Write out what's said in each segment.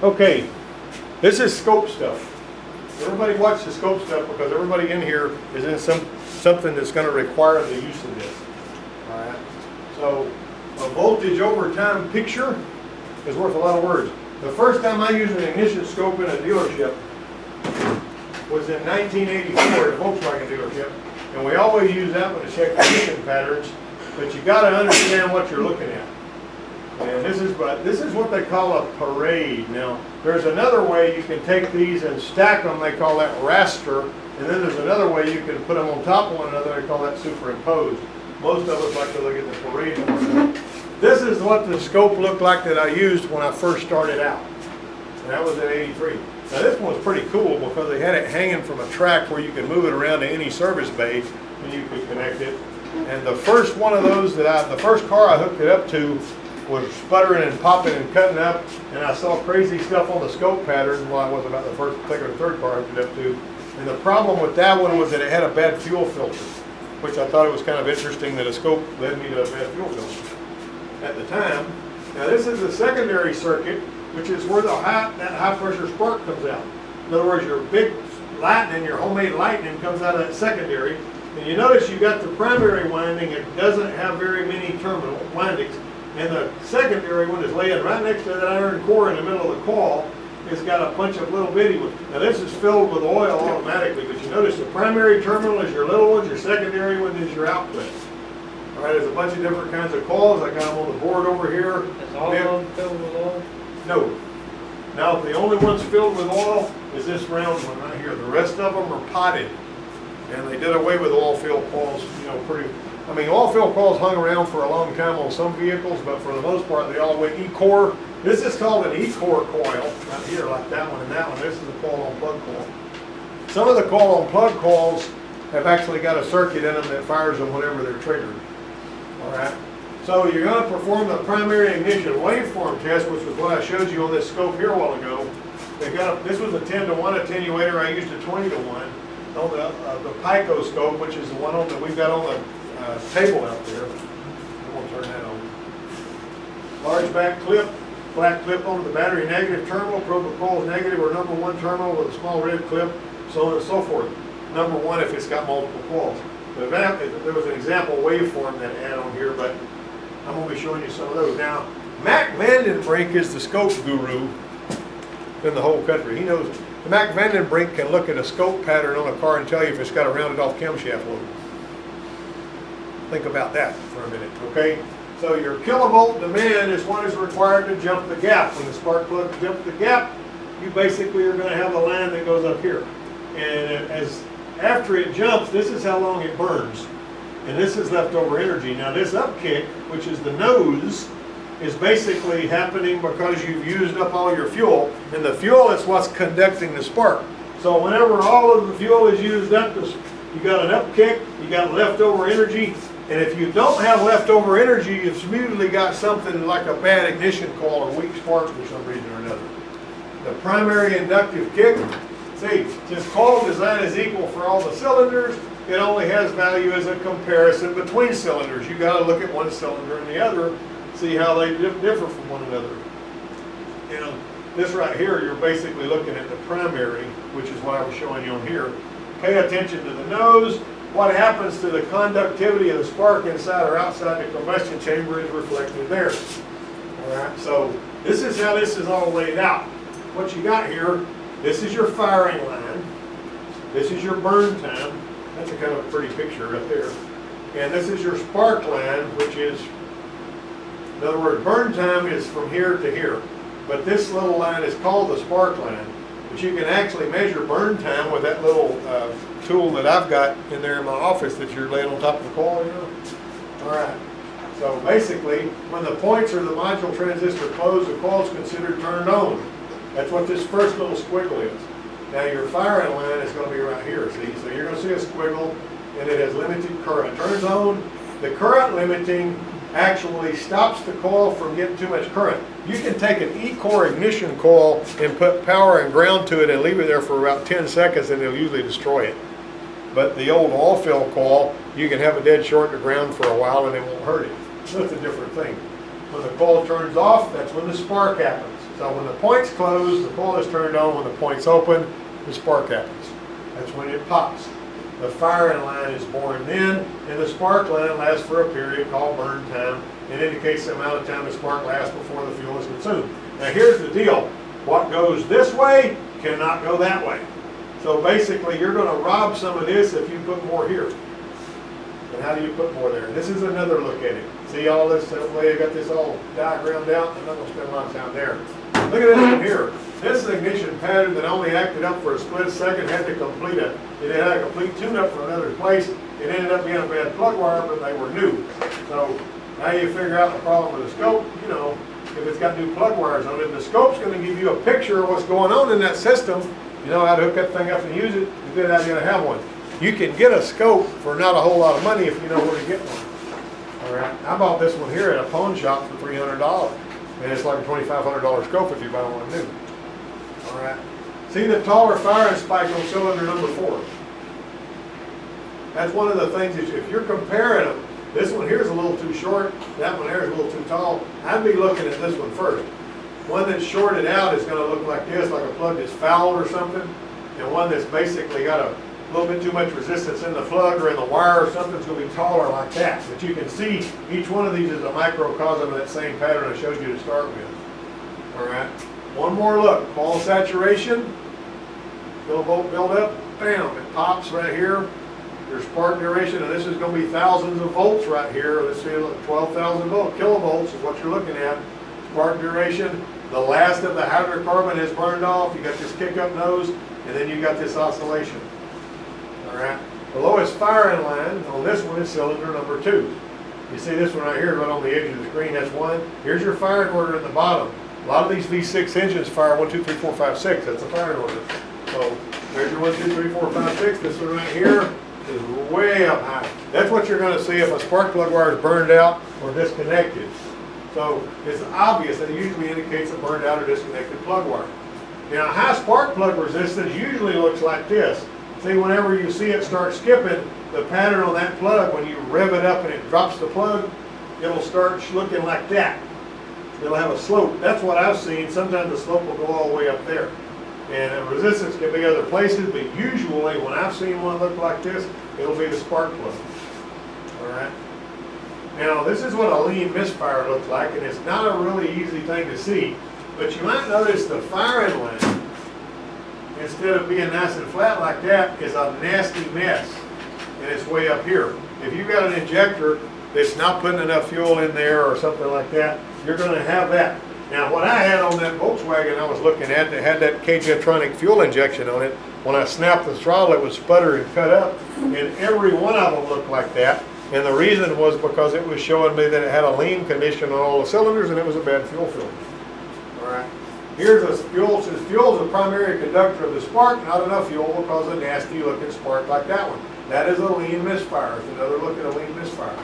Okay, this is scope stuff. Everybody watch the scope stuff because everybody in here is in something that's going to require the use of this. All right. So a voltage over time picture is worth a lot of words. The first time I used an ignition scope in a dealership was in 1984 at a Volkswagen dealership, and we always use that one to check ignition patterns. But you got to understand what you're looking at. And this is what they call a parade. Now, there's another way you can take these and stack them. They call that raster. And then there's another way you can put them on top of one another. They call that superimposed. Most of us like to look at the parade one. This is what the scope looked like that I used when I first started out. And that was in '83. Now this one was pretty cool because they had it hanging from a track where you could move it around to any service bay and you could connect it. And the first one of those the first car I hooked it up to was sputtering and popping and cutting up, and I saw crazy stuff on the scope pattern. Well, I was about the first, second, or third car I hooked it up to. And the problem with that one was that it had a bad fuel filter, which I thought it was kind of interesting that a scope led me to a bad fuel filter at the time. Now this is the secondary circuit, which is where that high pressure spark comes out. In other words, your big lightning, your homemade lightning comes out of that secondary. And you notice you got the primary winding, it doesn't have very many terminal windings. And the secondary one is laying right next to that iron core in the middle of the coil. It's got a bunch of little bitty ones. Now this is filled with oil automatically, but you notice the primary terminal is your little ones, your secondary one is your output. All right, there's a bunch of different kinds of coils. I got them on the board over here. Is all of them filled with oil? No. Now the only ones filled with oil is this round one right here. The rest of them are potted. And they did away with oil-filled coils, oil-filled coils hung around for a long time on some vehicles, but for the most part, they all went E-core. This is called an E-core coil, right here, like that one and that one. This is a coil-on-plug coil. Some of the coil-on-plug coils have actually got a circuit in them that fires them whenever they're triggered. All right. So you're going to perform the primary ignition waveform test, which was what I showed you on this scope here a while ago. This was a 10-to-1 attenuator. I used a 20-to-1. On the Pico scope, which is the one that we've got on the table out there. I'm going to turn that on. Large back clip, black clip onto the battery negative terminal, probe the coil's negative or number one terminal with a small red clip, so on and so forth. Number one if it's got multiple coils. There was an example waveform that I had on here, but I'm going to be showing you some of those. Now, Mac Vandenbrink is the scope guru in the whole country. He knows. Mac Vandenbrink can look at a scope pattern on a car and tell you if it's got a rounded off camshaft load. Think about that for a minute, okay? So your kilovolt demand is what is required to jump the gap. When the spark plug jumps the gap, you basically are going to have a line that goes up here. And after it jumps, this is how long it burns. And this is leftover energy. Now this upkick, which is the nose, is basically happening because you've used up all your fuel, and the fuel is what's conducting the spark. So whenever all of the fuel is used up, you got an upkick, you got leftover energy, and if you don't have leftover energy, you've immediately got something like a bad ignition coil or weak spark for some reason or another. The primary inductive kick, see, since coil design is equal for all the cylinders, it only has value as a comparison between cylinders. You got to look at one cylinder and the other, see how they differ from one another. You know, this right here, you're basically looking at the primary, which is what I was showing you on here. Pay attention to the nose. What happens to the conductivity of the spark inside or outside the combustion chamber is reflected there. All right, so this is how this is all laid out. What you got here, this is your firing line. This is your burn time. That's a kind of a pretty picture right there. And this is your spark line, which is, in other words, burn time is from here to here. But this little line is called the spark line. But you can actually measure burn time with that little tool that I've got in there in my office that you're laying on top of the coil, you know. All right. So basically, when the points or the module transistor close, the coil is considered turned on. That's what this first little squiggle is. Now your firing line is going to be right here, see? So you're going to see a squiggle, and it has limited current. Turns on. The current limiting actually stops the coil from getting too much current. You can take an E-core ignition coil and put power and ground to it and leave it there for about 10 seconds and it'll usually destroy it. But the old oil-filled coil, you can have a dead short to ground for a while and it won't hurt it. So it's a different thing. When the coil turns off, that's when the spark happens. So when the point's closed, the coil is turned on. When the point's open, the spark happens. That's when it pops. The firing line is born then, and the spark line lasts for a period called burn time. It indicates the amount of time the spark lasts before the fuel is consumed. Now here's the deal. What goes this way cannot go that way. So basically you're going to rob some of this if you put more here. And how do you put more there? This is another look at it. See all this, the way I got this all diagrammed out? I'm not going to spend a lot of time there. Look at this one here. This is an ignition pattern that only acted up for a split second, had to complete it. It had a complete tune-up for another place. It ended up being a bad plug wire, but they were new. So now you figure out the problem with the scope, you know, if it's got new plug wires on it. The scope's going to give you a picture of what's going on in that system. You know how to hook that thing up and use it. It's a good idea to have one. You can get a scope for not a whole lot of money if you know where to get one. All right, I bought this one here at a pawn shop for $300, and it's like a $2,500 scope if you buy one new. All right, see the taller firing spike on cylinder number 4. That's one of the things that if you're comparing them, this one here is a little too short, that one there is a little too tall. I'd be looking at this one first. One that's shorted out is going to look like this, like a plug that's fouled or something, and one that's basically got a little bit too much resistance in the plug or in the wire or something's going to be taller like that. But you can see each one of these is a microcosm of that same pattern I showed you to start with. All right, one more look. Coil saturation, millivolt buildup, bam, it pops right here. Your spark duration, and this is going to be thousands of volts right here. Let's see, 12,000 kilovolts is what you're looking at. Spark duration, the last of the hydrocarbon is burned off. You got this kick-up nose, and then you got this oscillation. All right. The lowest firing line on this one is cylinder number 2. You see this one right here, right on the edge of the screen. That's 1. Here's your firing order at the bottom. A lot of these V6 engines fire 1, 2, 3, 4, 5, 6. That's a firing order. So there's your 1, 2, 3, 4, 5, 6. This one right here is way up high. That's what you're going to see if a spark plug wire is burned out or disconnected. So it's obvious that it usually indicates a burned out or disconnected plug wire. Now, high spark plug resistance usually looks like this. See, whenever you see it start skipping, the pattern on that plug, when you rev it up and it drops the plug, it'll start looking like that. It'll have a slope. That's what I've seen. Sometimes the slope will go all the way up there. And resistance can be other places, but usually when I've seen one look like this, it'll be the spark plug. All right. Now this is what a lean misfire looks like, and it's not a really easy thing to see, but you might notice the firing line, instead of being nice and flat like that, is a nasty mess, and it's way up here. If you've got an injector that's not putting enough fuel in there or something like that, you're going to have that. Now what I had on that Volkswagen I was looking at that had that KJ-Tronic fuel injection on it, when I snapped the throttle it would sputter and cut up, and every one of them looked like that. And the reason was because it was showing me that it had a lean condition on all the cylinders and it was a bad fuel filter. All right. Here's a fuel. Since fuel is the primary conductor of the spark, not enough fuel will cause a nasty looking spark like that one. That is a lean misfire. It's another look at a lean misfire.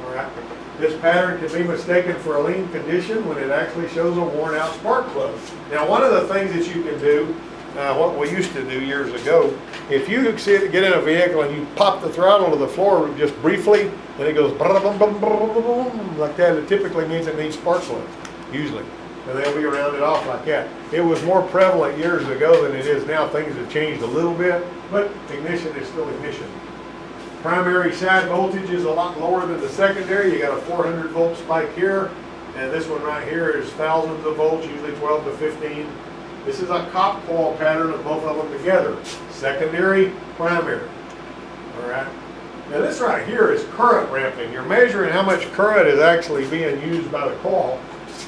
All right. This pattern can be mistaken for a lean condition when it actually shows a worn out spark plug. Now one of the things that you can do, what we used to do years ago, if you get in a vehicle and you pop the throttle to the floor just briefly, and it goes like that, it typically means it needs spark plugs, usually. And they'll be rounded off like that. It was more prevalent years ago than it is now. Things have changed a little bit, but ignition is still ignition. Primary side voltage is a lot lower than the secondary. You got a 400 volt spike here, and this one right here is thousands of volts, usually 12 to 15. This is a cop coil pattern of both of them together. Secondary, primary. All right. Now this right here is current ramping. You're measuring how much current is actually being used by the coil.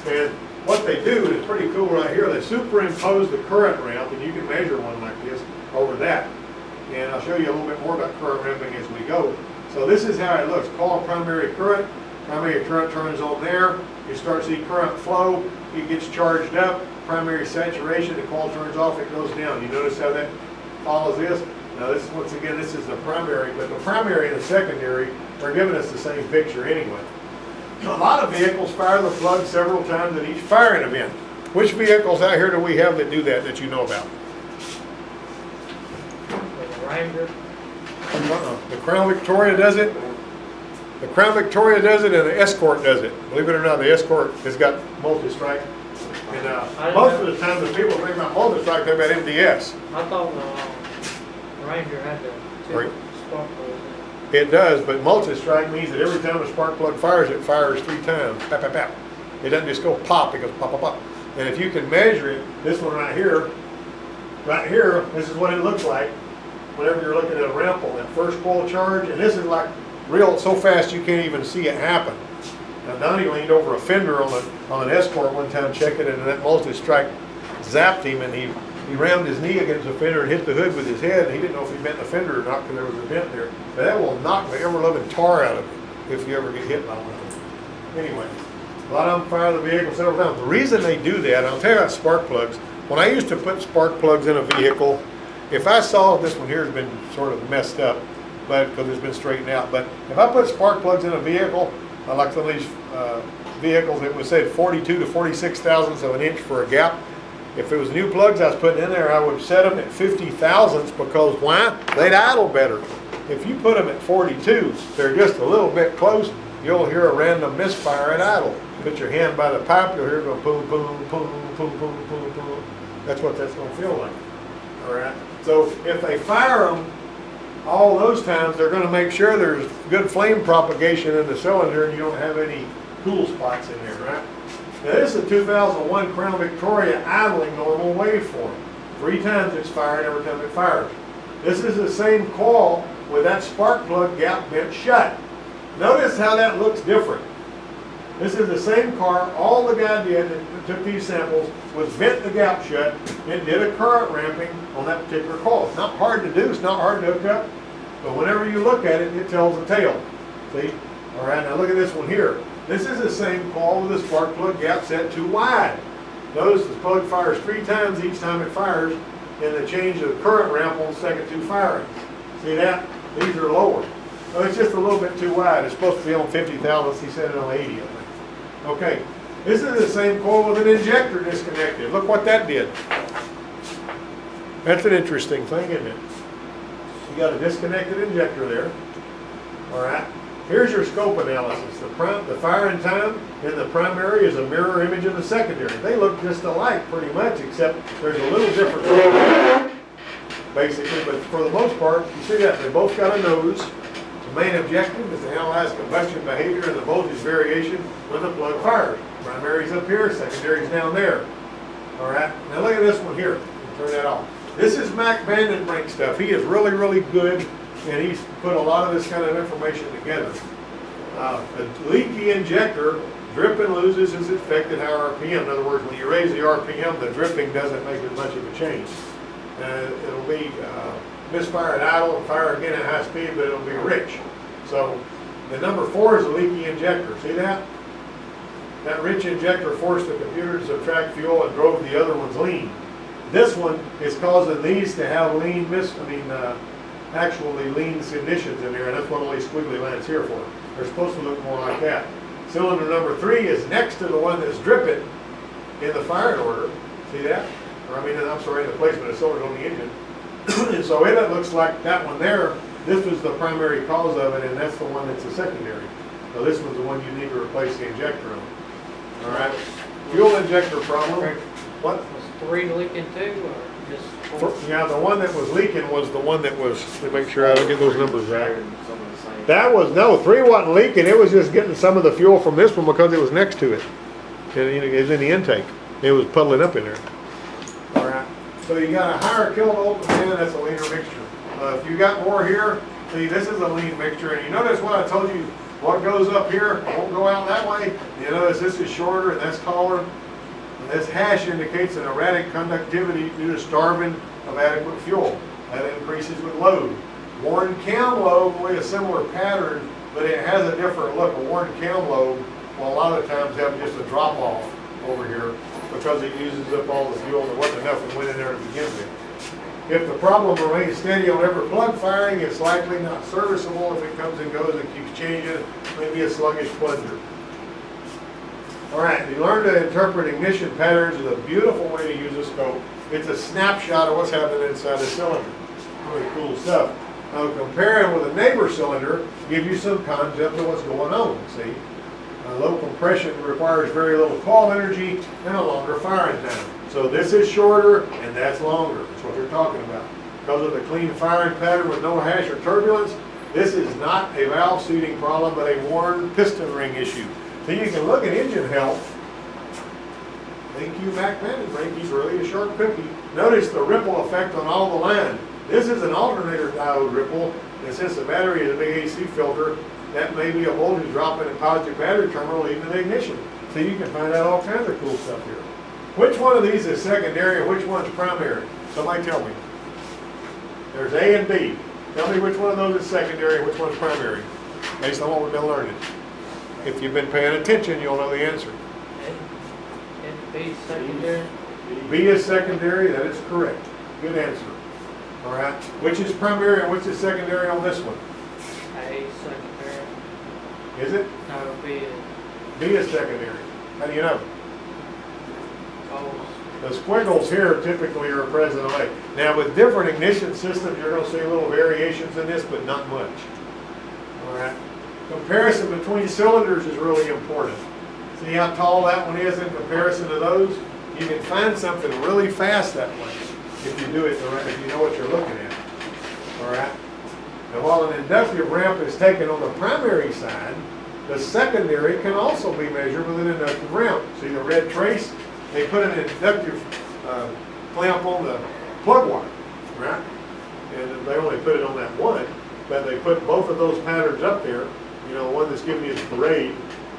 And what they do is pretty cool right here. They superimpose the current ramp, and you can measure one like this over that. And I'll show you a little bit more about current ramping as we go. So this is how it looks. Coil primary current. Primary current turns on there. You start to see current flow. It gets charged up. Primary saturation, the coil turns off, it goes down. You notice how that follows this? Now this, once again, this is the primary, but the primary and the secondary are giving us the same picture anyway. A lot of vehicles fire the plug several times at each firing event. Which vehicles out here do we have that do that you know about? The Ranger. The Crown Victoria does it. The Crown Victoria does it, and the Escort does it. Believe it or not, the Escort has got multi-strike. And I didn't most know. of the time, the people think about multi-strike, they're about MDS. I thought Ranger had the Right. two spark plugs It does, but multi-strike means that every time a spark plug fires, it fires 3 times. Pap, pap, pap. It doesn't just go pop, it goes pop, pop, pop. And if you can measure it, this one right here, this is what it looks like whenever you're looking at a ramp on that first coil charge. And this is like real, so fast you can't even see it happen. Now Donnie leaned over a fender on an Escort one time checking it, and that multi-strike zapped him, and he rammed his knee against the fender and hit the hood with his head, and he didn't know if he bent the fender or not because there was a dent there. But that will knock the ever-loving tar out of you if you ever get hit by one. Anyway, a lot of them fire the vehicle several times. The reason they do that, I'll tell you about spark plugs. When I used to put spark plugs in a vehicle, if I saw, this one here has been sort of messed up, but because it's been straightened out, but if I put spark plugs in a vehicle, like some of these vehicles, it would say 42 to 46 thousandths of an inch for a gap. If it was new plugs I was putting in there, I would set them at 50 thousandths because why? They'd idle better. If you put them at 42, they're just a little bit close, you'll hear a random misfire at idle. Put your hand by the pipe, you'll hear it go boom, boom, boom, boom, boom, boom, boom. That's what that's going to feel like. All right. So if they fire them all those times, they're going to make sure there's good flame propagation in the cylinder and you don't have any cool spots in there, right? Now this is a 2001 Crown Victoria idling normal waveform. 3 times it's fired every time it fires. This is the same coil with that spark plug gap bent shut. Notice how that looks different. This is the same car. All the guy did that took these samples was vent the gap shut and did a current ramping on that particular coil. It's not hard to do. It's not hard to hook up. But whenever you look at it, it tells the tale. See? All right, now look at this one here. This is the same coil with the spark plug gap set too wide. Notice the plug fires 3 times each time it fires, and the change of current ramp on the second 2 firings. See that? These are lower. So it's just a little bit too wide. It's supposed to be on 50 thousandths. He said it on 80, I think. Okay, this is the same coil with an injector disconnected. Look what that did. That's an interesting thing, isn't it? You got a disconnected injector there. All right. Here's your scope analysis. The firing time in the primary is a mirror image of the secondary. They look just alike pretty much, except there's a little difference basically, but for the most part, you see that they both got a nose. The main objective is to analyze combustion behavior and the voltage variation when the plug fires. Primary's up here, secondary's down there. All right, now look at this one here. Turn that off. This is Mac Vandenbrink stuff. He is really, really good, and he's put a lot of this kind of information together. A leaky injector, drip and loses is affected high RPM. In other words, when you raise the RPM, the dripping doesn't make as much of a change. It'll be misfire at idle and fire again at high speed, but it'll be rich. So the number 4 is a leaky injector. See that? That rich injector forced the computer to subtract fuel and drove the other ones lean. This one is causing these to have actually lean conditions in there, and that's what all these squiggly lines here for. They're supposed to look more like that. Cylinder number 3 is next to the one that's dripping in the firing order. See that? I'm sorry, in the placement of cylinders on the engine. And so it looks like that one there, this was the primary cause of it, and that's the one that's the secondary. So this one's the one you need to replace the injector on. All right. Fuel injector problem. What? Was 3 leaking too, or just 4? Yeah, the one that was leaking was the one that was, let me make sure I don't get those numbers right. That was, no, 3 wasn't leaking. It was just getting some of the fuel from this one because it was next to it. And it was in the intake. It was puddling up in there. All right. So you got a higher kilovolt than that's a leaner mixture. If you got more here, see, this is a lean mixture. And you notice what I told you, what goes up here won't go out that way. You notice this is shorter and that's taller. And this hash indicates an erratic conductivity due to starving of adequate fuel. That increases with load. Worn cam lobe will be a similar pattern, but it has a different look. A worn cam lobe will a lot of times have just a drop off over here because it uses up all the fuel. There wasn't enough that went in there to begin with. If the problem remains steady on every plug firing, it's likely not serviceable. If it comes and goes and keeps changing, maybe a sluggish plunger. All right, you learn to interpret ignition patterns is a beautiful way to use a scope. It's a snapshot of what's happening inside the cylinder. Really cool stuff. Now comparing with a neighbor cylinder, give you some concept of what's going on, see? Low compression requires very little coil energy and a longer firing time. So this is shorter and that's longer. That's what they're talking about. Because of the clean firing pattern with no hash or turbulence, this is not a valve seating problem, but a worn piston ring issue. So you can look at engine health. Thank you, Mac Vandenbrink. He's really a sharp cookie. Notice the ripple effect on all the line. This is an alternator diode ripple, and since the battery is a big AC filter, that may be a voltage drop in a positive battery terminal leading to the ignition. So you can find out all kinds of cool stuff here. Which one of these is secondary and which one's primary? Somebody tell me. There's A and B. Tell me which one of those is secondary and which one's primary, based on what we've been learning. If you've been paying attention, you'll know the answer. And B secondary. B is secondary, that is correct. Good answer. All right. Which is primary and which is secondary on this one? A secondary. Is it? No, B is B is secondary. How do you know? false. The squiggles here typically are present away. Now with different ignition systems, you're going to see little variations in this, but not much. All right. Comparison between cylinders is really important. See how tall that one is in comparison to those? You can find something really fast that way if you do it the right, if you know what you're looking at. All right. Now while an inductive ramp is taken on the primary side, the secondary can also be measured with an inductive ramp. See the red trace? They put an inductive clamp on the plug wire, right? And they only put it on that one, but they put both of those patterns up there. You know, one that's giving you the parade,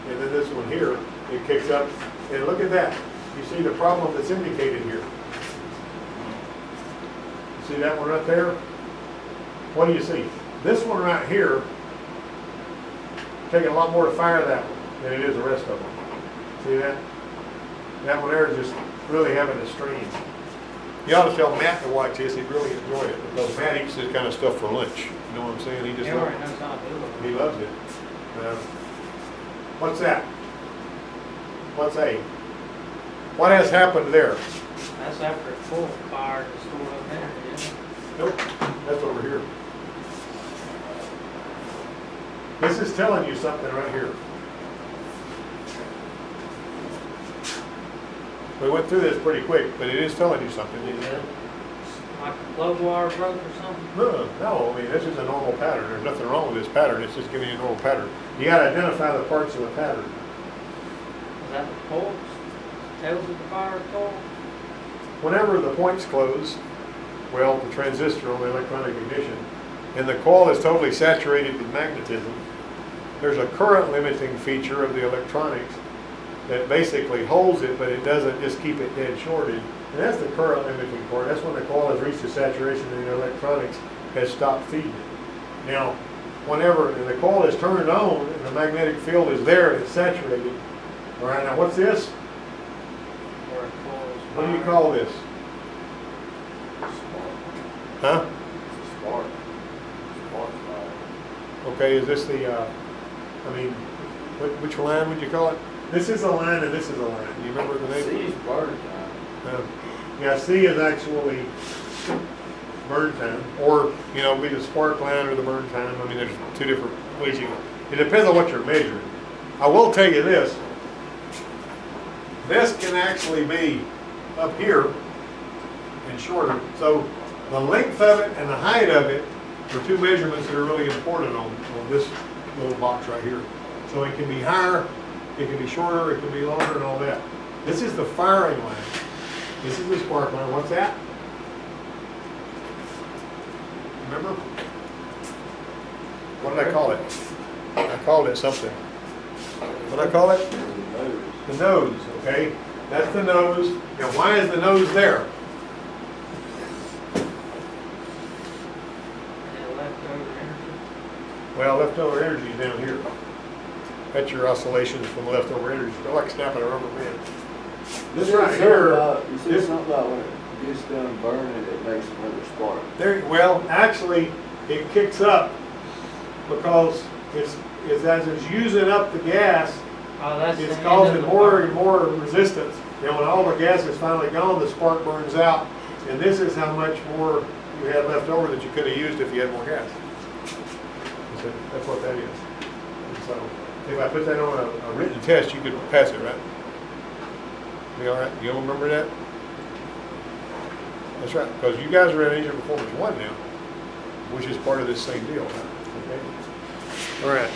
and then this one here, it kicks up. And look at that. You see the problem that's indicated here. See that one right there? What do you see? This one right here, taking a lot more to fire that one than it is the rest of them. See that? That one there is just really having a strain. You ought to tell Matt to watch this. He'd really enjoy it because Matt eats this kind of stuff for lunch. You know what I'm saying? He just He loves already knows how to do it. He loves it. What's that? What's A? What has happened there? That's after it's full fired and stored up there, isn't it? Nope, that's over here. This is telling you something right here. We went through this pretty quick, but it is telling you something. Like the plug wire broke or something? No, I mean, this is a normal pattern. There's nothing wrong with this pattern. It's just giving you a normal pattern. You got to identify the parts of the pattern. Is that the coils? Tails of the fire coil? Whenever the points close, well, the transistor on the electronic ignition, and the coil is totally saturated with magnetism, there's a current limiting feature of the electronics that basically holds it, but it doesn't just keep it dead shorted. And that's the current limiting part. That's when the coil has reached the saturation and the electronics has stopped feeding it. Now, whenever the coil is turned on and the magnetic field is there and it's saturated, all right, now what's this? Where it coils What do you fire. call this? Huh? Spark. Spark fire. Okay, is this the, which line would you call it? This is a line and this is a line. Do you remember the name? C is burn time. Yeah, C is actually burn time, or, you know, be the spark line or the burn time. I mean, there's two different ways you, it depends on what you're measuring. I will tell you this. This can actually be up here and shorter. So the length of it and the height of it are two measurements that are really important on this little box right here. So it can be higher, it can be shorter, it can be longer and all that. This is the firing line. This is the spark line. What's that? Remember? What did I call it? I called it something. What did I call it? Nose. The nose, okay? That's the nose. Now, why is the nose there? And leftover energy. Well, leftover energy is down here. That's your oscillations from leftover energy. They're like snapping a rubber band. This You right said here, something about- You this- said something about when it gets done burning, it makes another spark. there, well, actually, it kicks up because it's as it's using up the gas, Oh, that's the it's end causing of the more fire. and more resistance. And when all the gas is finally gone, the spark burns out. And this is how much more you had left over that you could have used if you had more gas. So that's what that is. And so if I put that on a written test, you could pass it, right? Be all right? You don't remember that? That's right, because you guys are at Engine Performance 1 now, which is part of this same deal, okay? All right.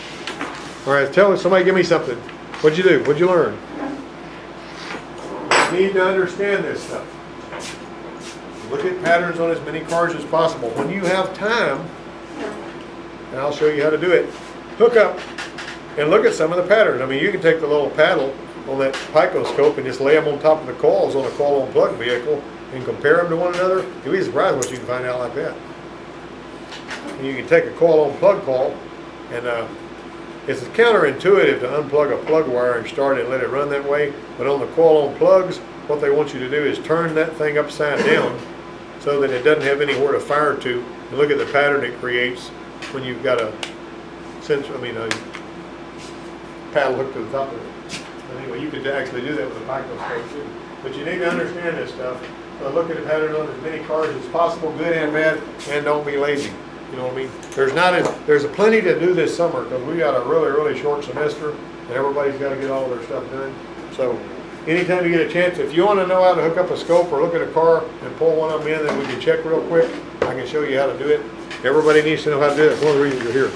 All right, somebody give me something. What'd you do? What'd you learn? You need to understand this stuff. Look at patterns on as many cars as possible. When you have time, and I'll show you how to do it, hook up and look at some of the patterns. I mean, you can take the little paddle on that picoscope and just lay them on top of the coils on a coil-on plug vehicle and compare them to one another. You'll be surprised what you can find out like that. And you can take a coil-on plug call, and it's counterintuitive to unplug a plug wire and start it and let it run that way. But on the coil-on plugs, what they want you to do is turn that thing upside down so that it doesn't have anywhere to fire to. And look at the pattern it creates when you've got a paddle hooked to the top of it. Anyway, you could actually do that with a picoscope too. But you need to understand this stuff. So look at the pattern on as many cars as possible, good and bad, and don't be lazy. You know what I mean? There's a plenty to do this summer because we got a really, really short semester and everybody's got to get all their stuff done. So anytime you get a chance, if you want to know how to hook up a scope or look at a car and pull one of them in that we can check real quick, I can show you how to do it. Everybody needs to know how to do it. That's one of the reasons you're here.